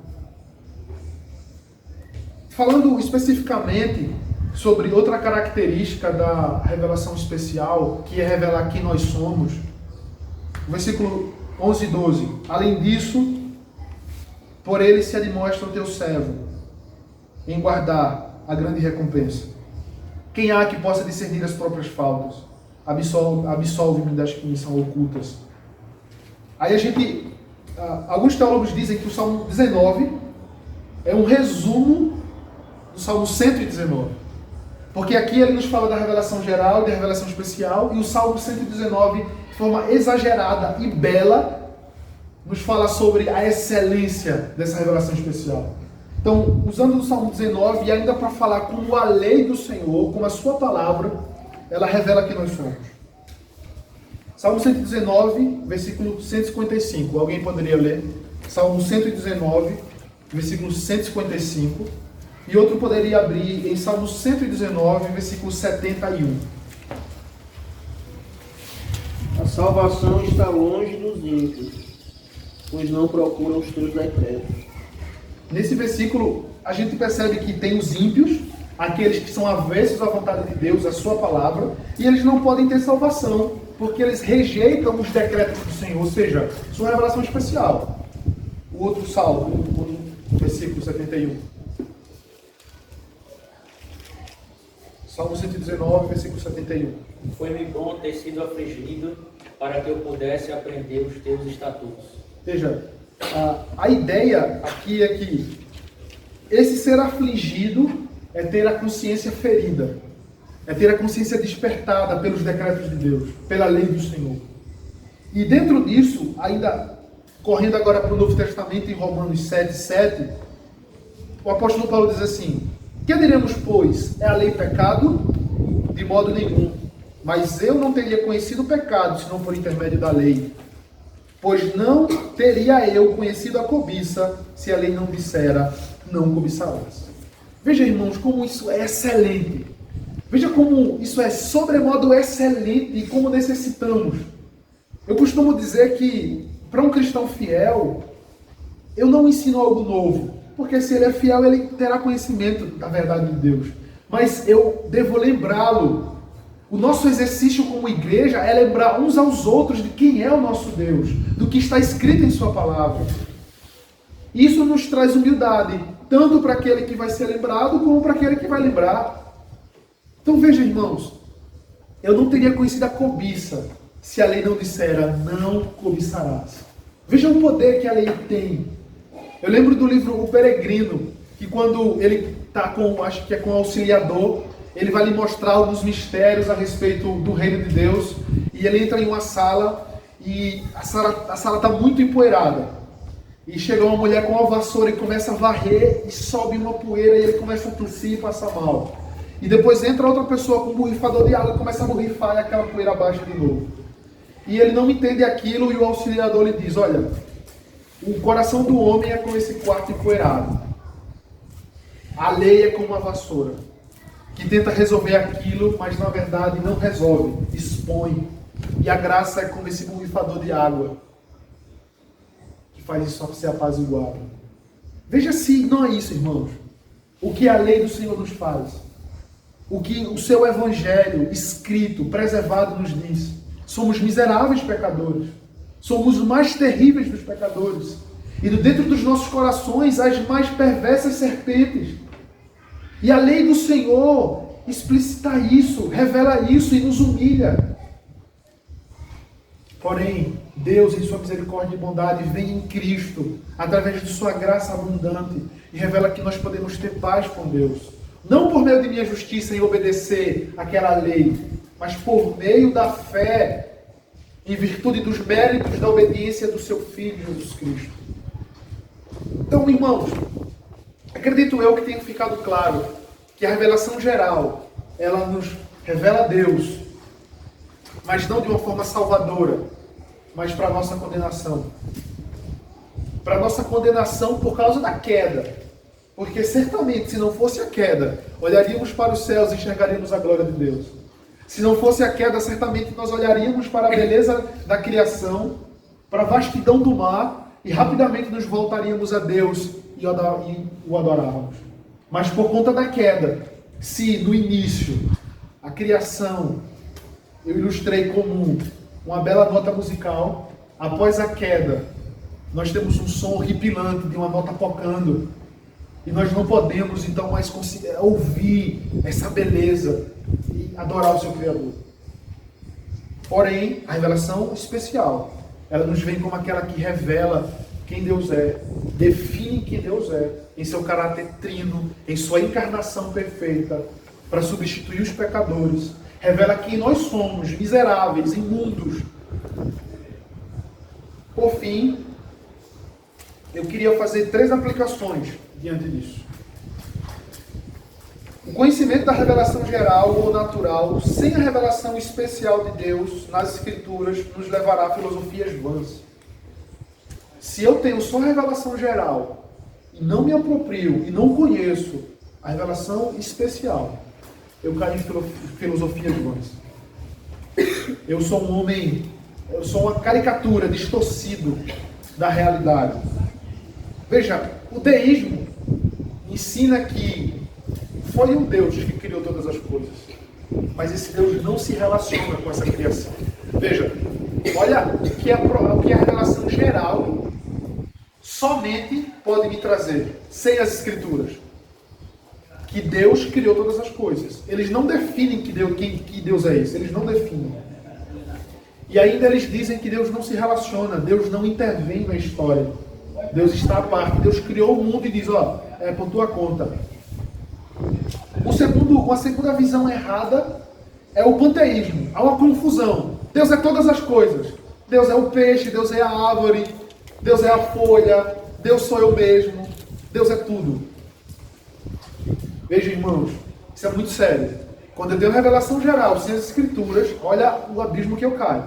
Falando especificamente sobre outra característica da revelação especial, que é revelar quem nós somos, versículo 11 e 12. Além disso, por ele se admoesta o teu servo, em guardar a grande recompensa. Quem há que possa discernir as próprias faltas? Absolve-me das que me são ocultas. Aí alguns teólogos dizem que o Salmo 19 é um resumo do Salmo 119. Porque aqui ele nos fala da revelação geral e da revelação especial, e o Salmo 119, de forma exagerada e bela, nos fala sobre a excelência dessa revelação especial. Então, usando o Salmo 19, e ainda para falar como a lei do Senhor, como a sua palavra, ela revela quem nós somos. Salmo 119, versículo 155. Alguém poderia ler? Salmo 119, versículo 155. E outro poderia abrir em Salmo 119, versículo 71. A salvação está longe dos ímpios, pois não procuram os teus decretos. Nesse versículo, a gente percebe que tem os ímpios, aqueles que são avessos à vontade de Deus, à sua palavra, e eles não podem ter salvação, porque eles rejeitam os decretos do Senhor, ou seja, sua revelação especial. O outro salmo, o versículo 71. Salmo 119, versículo 71. Foi-me bom ter sido afligido para que eu pudesse aprender os teus estatutos. Veja, a ideia aqui é que esse ser afligido é ter a consciência ferida, é ter a consciência despertada pelos decretos de Deus, pela lei do Senhor. E dentro disso, ainda correndo agora para o Novo Testamento, em Romanos 7:7, o apóstolo Paulo diz assim: que diremos, pois? É a lei pecado? De modo nenhum. Mas eu não teria conhecido o pecado, se não por intermédio da lei. Pois não teria eu conhecido a cobiça, se a lei não dissera, não cobiçarás. Veja, irmãos, como isso é excelente. Veja como isso é sobremodo excelente e como necessitamos. Eu costumo dizer que, para um cristão fiel, eu não ensino algo novo. Porque se ele é fiel, ele terá conhecimento da verdade de Deus. Mas eu devo lembrá-lo. O nosso exercício como igreja é lembrar uns aos outros de quem é o nosso Deus, do que está escrito em sua palavra. Isso nos traz humildade, tanto para aquele que vai ser lembrado, como para aquele que vai lembrar. Então veja, irmãos, eu não teria conhecido a cobiça, se a lei não dissera, não cobiçarás. Veja o poder que a lei tem. Eu lembro do livro O Peregrino, que quando ele está com, acho que é com o auxiliador, ele vai lhe mostrar alguns mistérios a respeito do reino de Deus, e ele entra em uma sala, e a sala está muito empoeirada. E chega uma mulher com uma vassoura e começa a varrer, e sobe uma poeira, e ele começa a tossir e passa mal. E depois entra outra pessoa com um borrifador de água e começa a borrifar, e aquela poeira baixa de novo. E ele não entende aquilo, e o auxiliador lhe diz: olha, o coração do homem é como esse quarto empoeirado. A lei é como uma vassoura, que tenta resolver aquilo, mas na verdade não resolve, expõe. E a graça é como esse borrifador de água, que faz isso ser apaziguado. Veja se não é isso, irmãos, o que a lei do Senhor nos faz. O que o seu evangelho escrito, preservado nos diz. Somos miseráveis pecadores. Somos os mais terríveis dos pecadores. E dentro dos nossos corações, as mais perversas serpentes. E a lei do Senhor explicita isso, revela isso e nos humilha. Porém, Deus, em sua misericórdia e bondade, vem em Cristo, através de sua graça abundante, e revela que nós podemos ter paz com Deus. Não por meio de minha justiça em obedecer àquela lei, mas por meio da fé, em virtude dos méritos da obediência do seu Filho, Jesus Cristo. Então, irmãos, acredito eu que tenha ficado claro que a revelação geral, ela nos revela Deus, mas não de uma forma salvadora, mas para a nossa condenação. Para a nossa condenação por causa da queda, Porque certamente, se não fosse a queda, olharíamos para os céus e enxergaríamos a glória de Deus. Se não fosse a queda, certamente nós olharíamos para a beleza da criação, para a vastidão do mar, e rapidamente nos voltaríamos a Deus e o adorávamos. Mas por conta da queda, se no início a criação eu ilustrei como uma bela nota musical, após a queda nós temos um som horripilante de uma nota tocando, e nós não podemos então mais ouvir essa beleza e adorar o seu Criador. Porém, a revelação especial, ela nos vem como aquela que revela quem Deus é, define quem Deus é, em seu caráter trino, em sua encarnação perfeita, para substituir os pecadores. Revela quem nós somos, miseráveis, imundos. Por fim, eu queria fazer 3 aplicações diante disso. O conhecimento da revelação geral ou natural, sem a revelação especial de Deus nas Escrituras, nos levará a filosofias vãs. Se eu tenho só a revelação geral e não me aproprio e não conheço a revelação especial, eu caio em filosofias vãs. Eu sou um homem, eu sou uma caricatura, distorcido da realidade. Veja, o deísmo ensina que foi um Deus que criou todas as coisas, mas esse Deus não se relaciona com essa criação. Veja, olha o que a revelação geral somente pode me trazer, sem as Escrituras. Que Deus criou todas as coisas. Eles não definem que Deus é esse, eles não definem. E ainda eles dizem que Deus não se relaciona, Deus não intervém na história. Deus está à parte, Deus criou o mundo e diz, é por tua conta. Uma segunda visão errada é o panteísmo. Há uma confusão. Deus é todas as coisas. Deus é o peixe, Deus é a árvore, Deus é a folha, Deus sou eu mesmo, Deus é tudo. Veja, irmãos, isso é muito sério. Quando eu tenho revelação geral, sem as Escrituras, olha o abismo que eu caio.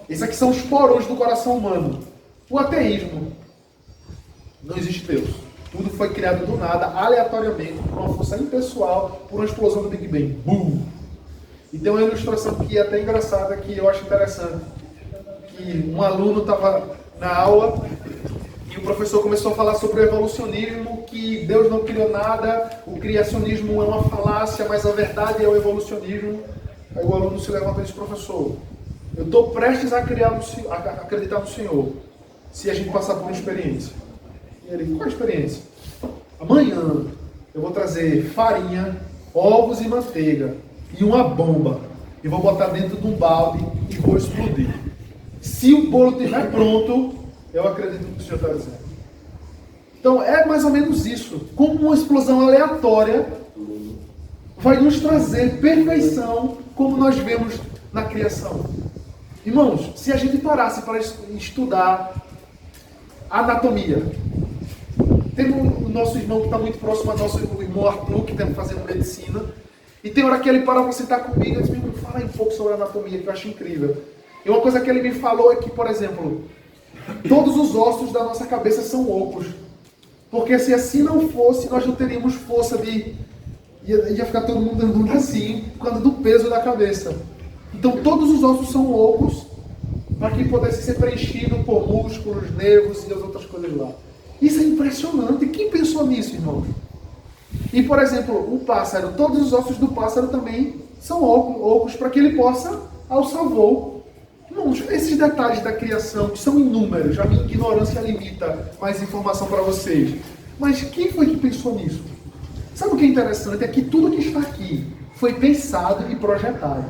Esses aqui são os porões do coração humano. O ateísmo. Não existe Deus. Tudo foi criado do nada, aleatoriamente, por uma força impessoal, por uma explosão do Big Bang. Boom! E tem uma ilustração que é até engraçada, que eu acho interessante. Que um aluno estava na aula e o professor começou a falar sobre o evolucionismo, que Deus não criou nada, o criacionismo é uma falácia, mas a verdade é o evolucionismo. Aí o aluno se levanta e diz, professor, eu estou prestes a acreditar no Senhor, se a gente passar por uma experiência. E ele, qual a experiência? Amanhã eu vou trazer farinha, ovos e manteiga e uma bomba. E vou botar dentro de um balde e vou explodir. Se o bolo estiver pronto, eu acredito no que o Senhor está dizendo. Então é mais ou menos isso. Como uma explosão aleatória vai nos trazer perfeição, como nós vemos na criação. Irmãos, se a gente parasse para estudar anatomia, tem o nosso irmão que está muito próximo ao nosso irmão Arthur, que está fazendo medicina, e tem hora que ele para sentar comigo e diz, meu irmão, fala aí um pouco sobre anatomia, que eu acho incrível. E uma coisa que ele me falou é que, por exemplo, todos os ossos da nossa cabeça são ocos. Porque se assim não fosse, nós não teríamos força de... Ia ficar todo mundo andando assim, por causa do peso da cabeça. Então todos os ossos são ocos, para que pudesse ser preenchido por músculos, nervos e as outras coisas lá. Isso é impressionante. Quem pensou nisso, irmãos? E, por exemplo, o pássaro, todos os ossos do pássaro também são ocos, para que ele possa alçar voo. Irmãos, esses detalhes da criação, que são inúmeros, a minha ignorância limita mais informação para vocês. Mas quem foi que pensou nisso? Sabe o que é interessante? É que tudo que está aqui foi pensado e projetado.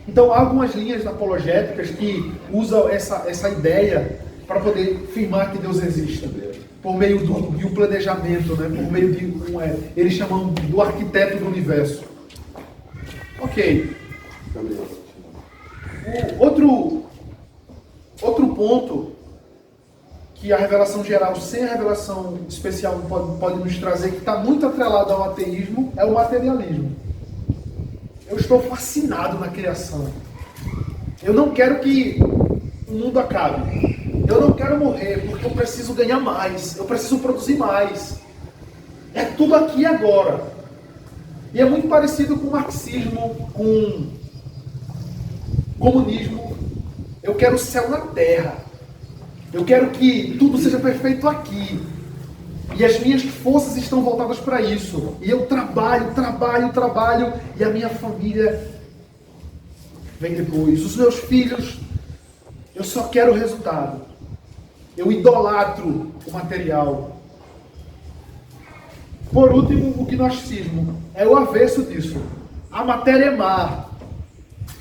Então, há algumas linhas apologéticas que usam essa ideia para poder afirmar que Deus existe. Por meio de um planejamento, né? Por meio de eles chamam do arquiteto do universo. Ok. Outro ponto que a revelação geral, sem a revelação especial, pode nos trazer, que está muito atrelado ao ateísmo, é o materialismo. Eu estou fascinado na criação. Eu não quero que o mundo acabe. Eu não quero morrer porque eu preciso ganhar mais. Eu preciso produzir mais. É tudo aqui e agora. E é muito parecido com o marxismo, com o comunismo. Eu quero o céu na terra. Eu quero que tudo seja perfeito aqui. E as minhas forças estão voltadas para isso. E eu trabalho, e a minha família vem depois. Os meus filhos, eu só quero o resultado. Eu idolatro o material. Por último, o gnosticismo é o avesso disso. A matéria é má.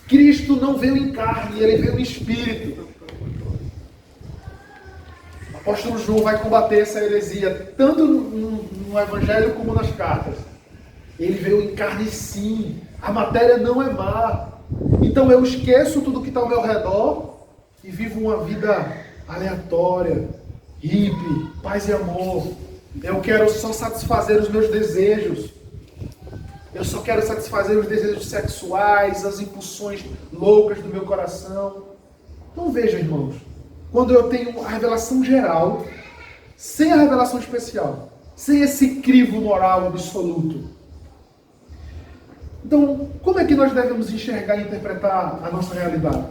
Cristo não veio em carne, ele veio em espírito. O apóstolo João vai combater essa heresia, tanto no Evangelho como nas cartas. Ele veio em carne sim. A matéria não é má. Então eu esqueço tudo que está ao meu redor e vivo uma vida aleatória, hippie, paz e amor. Eu quero só satisfazer os meus desejos. Eu só quero satisfazer os desejos sexuais, as impulsões loucas do meu coração. Então veja, irmãos, quando eu tenho a revelação geral, sem a revelação especial, sem esse crivo moral absoluto. Então, como é que nós devemos enxergar e interpretar a nossa realidade?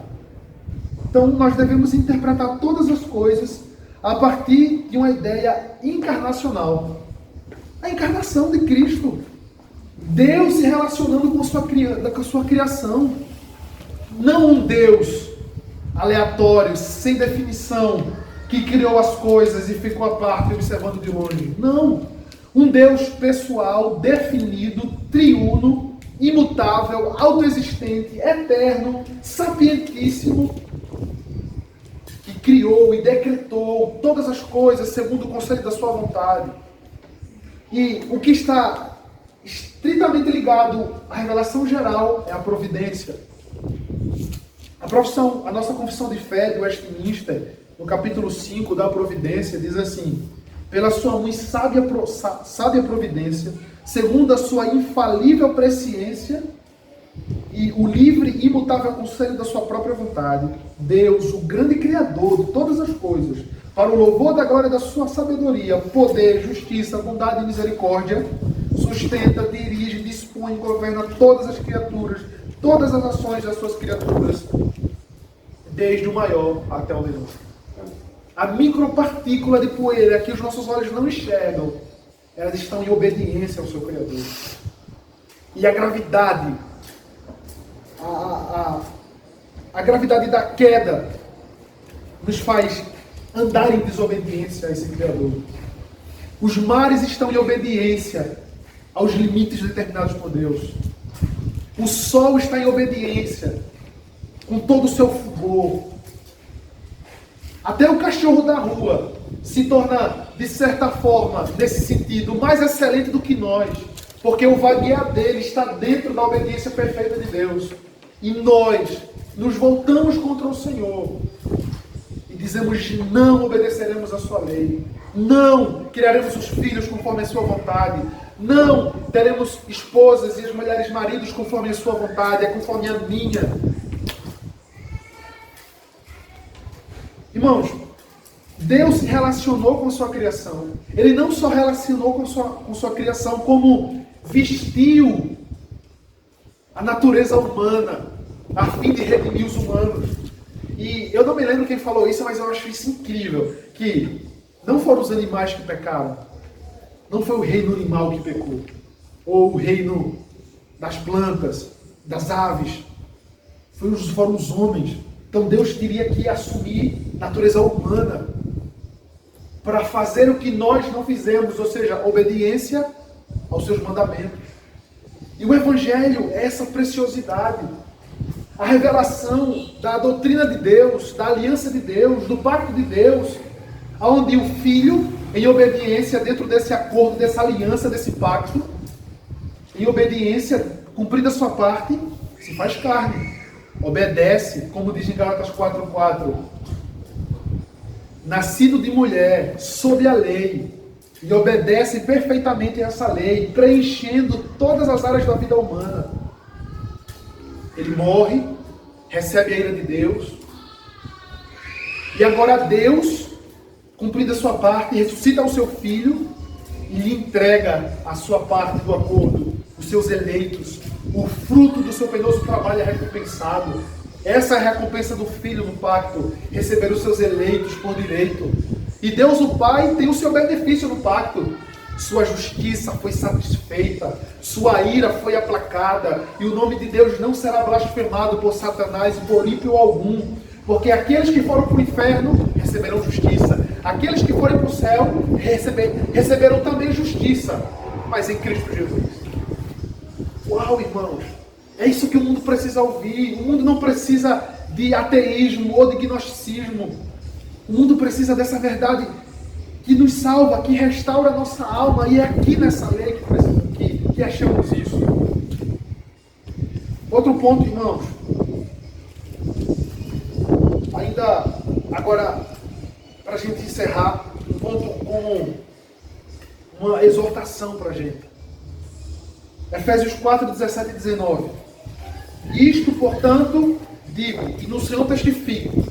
Então, nós devemos interpretar todas as coisas a partir de uma ideia encarnacional. A encarnação de Cristo. Deus se relacionando com a sua criação. Não um Deus aleatório, sem definição, que criou as coisas e ficou à parte observando de longe. Não. Um Deus pessoal, definido, triuno, imutável, autoexistente, eterno, sapientíssimo, que criou e decretou todas as coisas segundo o conselho da sua vontade. E o que está estritamente ligado à revelação geral é a providência. A nossa confissão de fé de Westminster, no capítulo 5 da providência, diz assim: pela sua muito sábia providência, segundo a sua infalível presciência e o livre e imutável conselho da sua própria vontade, Deus, o grande Criador de todas as coisas, para o louvor da glória da sua sabedoria, poder, justiça, bondade e misericórdia, sustenta, dirige, dispõe, governa todas as criaturas, todas as ações das suas criaturas, desde o maior até o menor. A micropartícula de poeira que os nossos olhos não enxergam, elas estão em obediência ao seu Criador. E a gravidade, a gravidade da queda nos faz andar em desobediência a esse Criador. Os mares estão em obediência aos limites determinados por Deus. O sol está em obediência com todo o seu fulgor. Até o cachorro da rua se torna, de certa forma, nesse sentido, mais excelente do que nós, porque o vaguear dele está dentro da obediência perfeita de Deus. E nós nos voltamos contra o Senhor e dizemos: não obedeceremos a sua lei, não criaremos os filhos conforme a sua vontade, não teremos esposas e as mulheres maridos conforme a sua vontade, é conforme a minha. Irmãos, Deus se relacionou com sua criação. Ele não só relacionou com sua criação, como vestiu a natureza humana a fim de redimir os humanos. E eu não me lembro quem falou isso, mas eu acho isso incrível, que não foram os animais que pecaram, não foi o reino animal que pecou, ou o reino das plantas, das aves, foram os homens. Então Deus teria que assumir natureza humana para fazer o que nós não fizemos, ou seja, obediência aos seus mandamentos. E o Evangelho é essa preciosidade, a revelação da doutrina de Deus, da aliança de Deus, do pacto de Deus, onde o Filho, em obediência dentro desse acordo, dessa aliança, desse pacto, em obediência, cumprida a sua parte, se faz carne, obedece, como diz em Gálatas 4:4, nascido de mulher, sob a lei, e obedece perfeitamente a essa lei, preenchendo todas as áreas da vida humana. Ele morre, recebe a ira de Deus, e agora Deus, cumprida a sua parte, ressuscita o seu Filho, e lhe entrega a sua parte do acordo, os seus eleitos. O fruto do seu penoso trabalho é recompensado. Essa é a recompensa do Filho no pacto, receber os seus eleitos por direito. E Deus o Pai tem o seu benefício no pacto. Sua justiça foi satisfeita, sua ira foi aplacada, e o nome de Deus não será blasfemado por Satanás e por ímpio algum, porque aqueles que foram para o inferno receberão justiça, aqueles que forem para o céu receberão também justiça, mas em Cristo Jesus. Uau, irmãos! É isso que o mundo precisa ouvir. O mundo não precisa de ateísmo ou de gnosticismo. O mundo precisa dessa verdade que nos salva, que restaura a nossa alma. E é aqui nessa lei que achamos isso. Outro ponto, irmãos. Ainda agora, para a gente encerrar, um ponto com uma exortação para a gente. Efésios 4, 17 e 19. Isto, portanto, digo, e no Senhor testifico,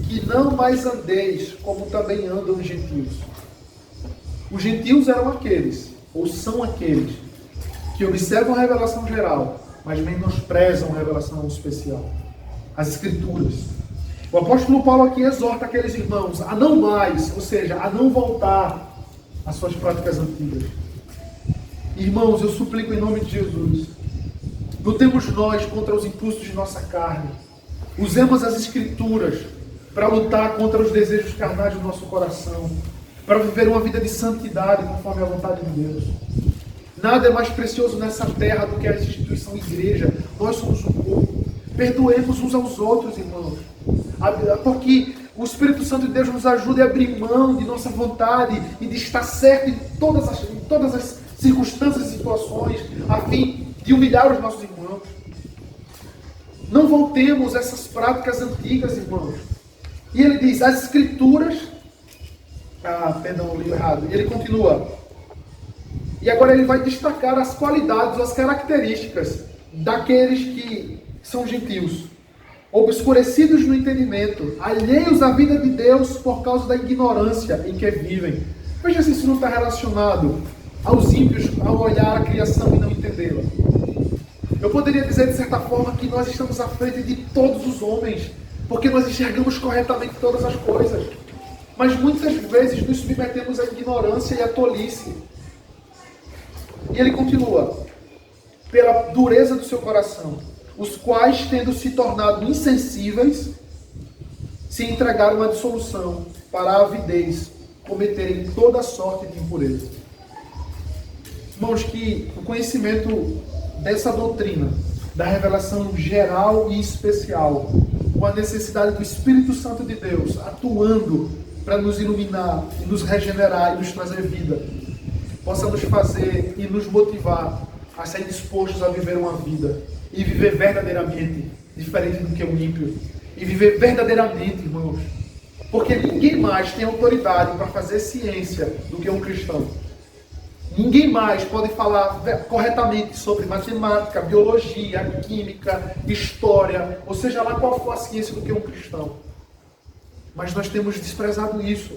que não mais andeis como também andam os gentios. Os gentios eram aqueles, ou são aqueles, que observam a revelação geral, mas menosprezam a revelação especial, as Escrituras. O apóstolo Paulo aqui exorta aqueles irmãos a não mais, ou seja, a não voltar às suas práticas antigas. Irmãos, eu suplico em nome de Jesus, lutemos nós contra os impulsos de nossa carne. Usemos as Escrituras para lutar contra os desejos carnais do nosso coração, para viver uma vida de santidade conforme a vontade de Deus. Nada é mais precioso nessa terra do que a instituição igreja. Nós somos um povo. Perdoemos uns aos outros, irmãos, porque o Espírito Santo de Deus nos ajuda a abrir mão de nossa vontade e de estar certo em todas as circunstâncias e situações, a fim de humilhar os nossos irmãos. Não voltemos a essas práticas antigas, irmãos. E ele diz, as Escrituras... perdão, eu li errado. Ele continua. E agora ele vai destacar as qualidades, as características daqueles que são gentios, obscurecidos no entendimento, alheios à vida de Deus por causa da ignorância em que vivem. Veja se isso não está relacionado aos ímpios, ao olhar a criação e não entendê-la. Eu poderia dizer, de certa forma, que nós estamos à frente de todos os homens, porque nós enxergamos corretamente todas as coisas. Mas muitas vezes nos submetemos à ignorância e à tolice. E ele continua, pela dureza do seu coração, os quais, tendo se tornado insensíveis, se entregaram à dissolução, para a avidez, cometerem toda sorte de impureza. Irmãos, que o conhecimento dessa doutrina, da revelação geral e especial, com a necessidade do Espírito Santo de Deus atuando para nos iluminar, e nos regenerar e nos trazer vida, possa nos fazer e nos motivar a ser dispostos a viver uma vida e viver verdadeiramente diferente do que o ímpio, e viver verdadeiramente, irmãos, porque ninguém mais tem autoridade para fazer ciência do que um cristão. Ninguém mais pode falar corretamente sobre matemática, biologia, química, história, ou seja lá qual for a ciência, do que um cristão. Mas nós temos desprezado isso.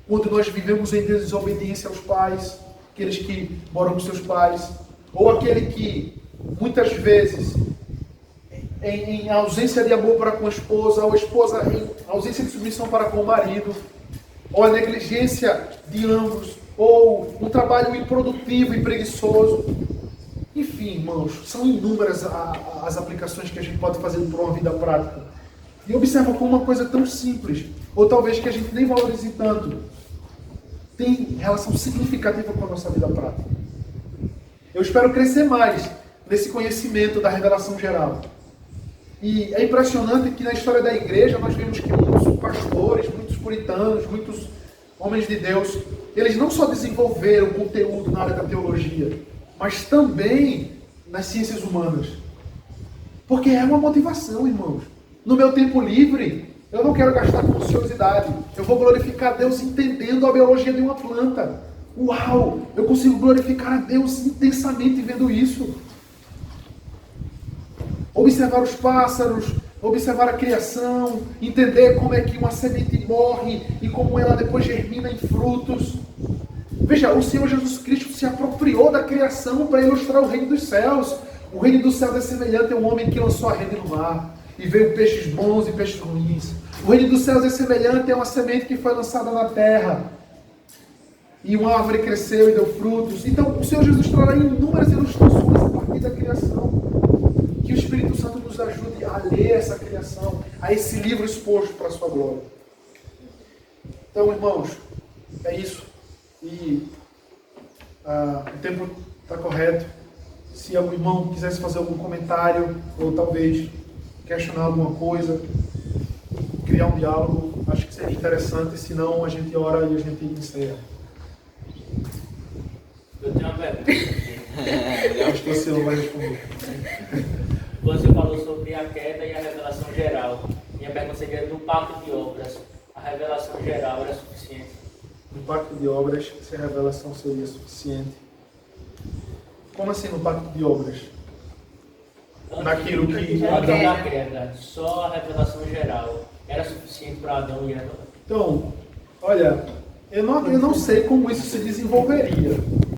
Quando nós vivemos em desobediência aos pais, aqueles que moram com seus pais, ou aquele que, muitas vezes, em ausência de amor para com a esposa, ou a esposa em ausência de submissão para com o marido, ou a negligência de ambos, ou um trabalho improdutivo e preguiçoso. Enfim, irmãos, são inúmeras as aplicações que a gente pode fazer para uma vida prática. E observa como uma coisa tão simples, ou talvez que a gente nem valorize tanto, tem relação significativa com a nossa vida prática. Eu espero crescer mais nesse conhecimento da revelação geral. E é impressionante que na história da igreja nós vemos que muitos pastores, muitos puritanos, muitos homens de Deus, eles não só desenvolveram conteúdo na área da teologia, mas também nas ciências humanas. Porque é uma motivação, irmãos. No meu tempo livre, eu não quero gastar com ociosidade. Eu vou glorificar a Deus entendendo a biologia de uma planta. Uau! Eu consigo glorificar a Deus intensamente vendo isso. Observar os pássaros, observar a criação, entender como é que uma semente morre e como ela depois germina em frutos. Veja, o Senhor Jesus Cristo se apropriou da criação para ilustrar o reino dos céus. O reino dos céus é semelhante a um homem que lançou a rede no mar e veio peixes bons e peixes ruins. O reino dos céus é semelhante a uma semente que foi lançada na terra e uma árvore cresceu e deu frutos. Então, o Senhor Jesus trará inúmeras ilustrações a partir da criação. Que o Espírito Santo nos ajude a ler essa criação, a esse livro exposto para a sua glória. Então, irmãos, é isso. E o tempo está correto. Se algum irmão quisesse fazer algum comentário, ou talvez questionar alguma coisa, criar um diálogo, acho que seria interessante. Senão, a gente ora e a gente encerra. Eu tenho uma pergunta. Acho que você não vai responder. Você falou sobre a queda e a revelação geral. Minha pergunta seria: no pacto de obras, a revelação geral era suficiente? No pacto de obras, se a revelação seria suficiente. Como assim no pacto de obras? Naquilo que Antes Adão... da queda, só a revelação geral era suficiente para Adão e Eva? Então, olha, eu não sei como isso se desenvolveria.